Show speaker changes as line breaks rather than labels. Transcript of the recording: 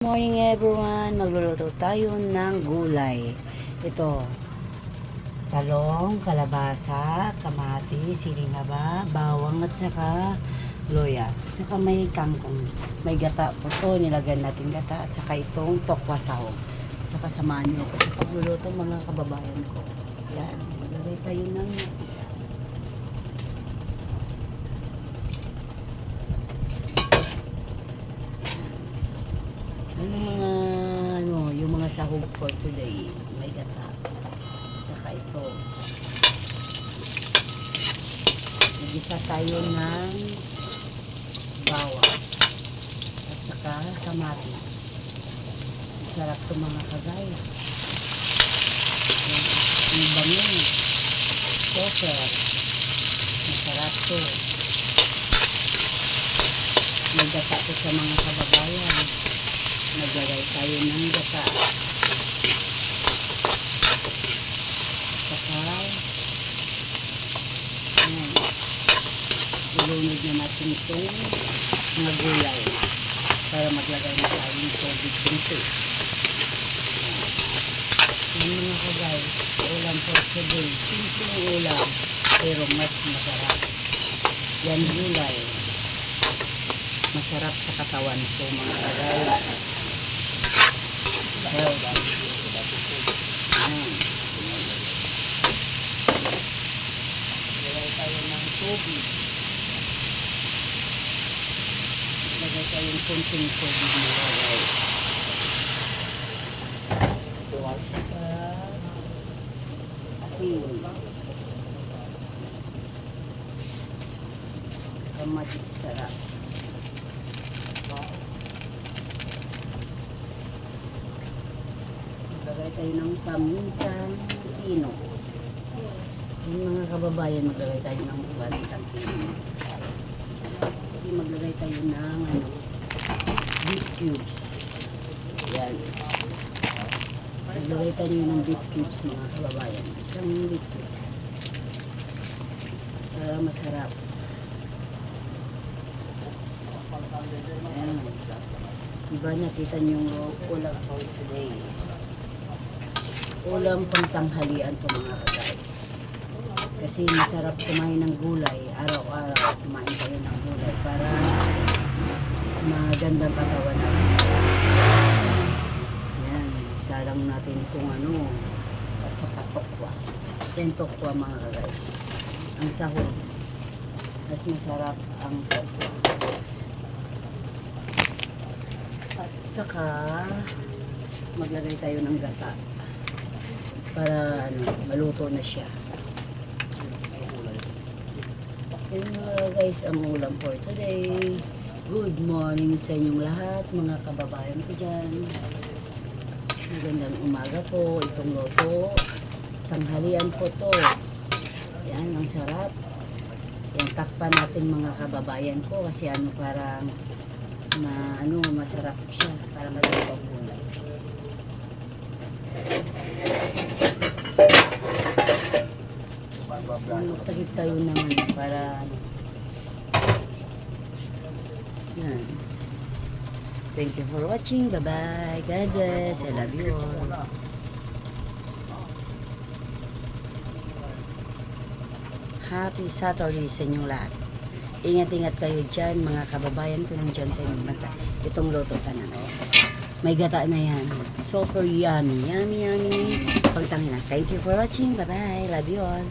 Morning everyone, magluluto tayo ng gulay. Ito, talong, kalabasa, kamatis, siling haba, bawang at saka loya. At saka may kangkong, may gata po to, nilagyan natin gata at saka itong tokwa sahog. At saka samahan nyo ko sa pagluluto mga kababayan ko. Yan, maglagay tayo ng yung mga sahog for today. May gata. At saka ito. Nagisa tayo ng bawang. At saka kamatis. Masarap ito mga ka-guys. Yung bangin. Pepper. Masarap ito. May gata ito sa mga kababayan. Naglagay tayo ng gata. Saka ilunod na natin itong mga gulay para maglagay na tayo ng tubig dito. Yan mga kagay, ulam for today. Simple ulam, pero mas masarap. Yan gulay. Masarap sa katawan ko mga kagay. Lagay tayo ng tubig. Lagay tayo ng konting tubig na lagay. Asin. Kamatis sarap. Maglagay tayo ng pamintang pino. Yung mga kababayan, maglagay tayo ng pamintang pino. Kasi maglagay tayo ng beef cubes. Yan. Maglagay tayo ng beef cubes mga kababayan. Isang beef cubes. Para masarap. Ayan. Diba nakita nyo yung ulam for today. Ulam pang tanghalian po mga guys. Kasi masarap kumain ng gulay. Araw-araw kumain tayo ng gulay para magandang katawan natin. Yan. Salang natin itong at saka tokwa. Yan tokwa mga guys. Ang sahog. Mas masarap ang tokwa. At saka maglagay tayo ng gata para maluto na siya. Yun guys ang ulam for today. Good morning sa inyong lahat mga kababayan ko dyan. Magandang umaga po. Itong loto tanghalian po to. Yan ang sarap. Yan takpan natin mga kababayan ko kasi parang masarap siya para maluto ang gulay. Magtagip tayo naman para yan. Thank you for watching. Bye bye. God bless. I love you all. Happy Saturday sa inyong lahat. Ingat-ingat kayo dyan mga kababayan ko nang dyan sa inyong bansa. Itong loto ka na. May gata na yan. Super yummy. Yummy, yummy. Pagtangin na. Thank you for watching. Bye bye. Love you all.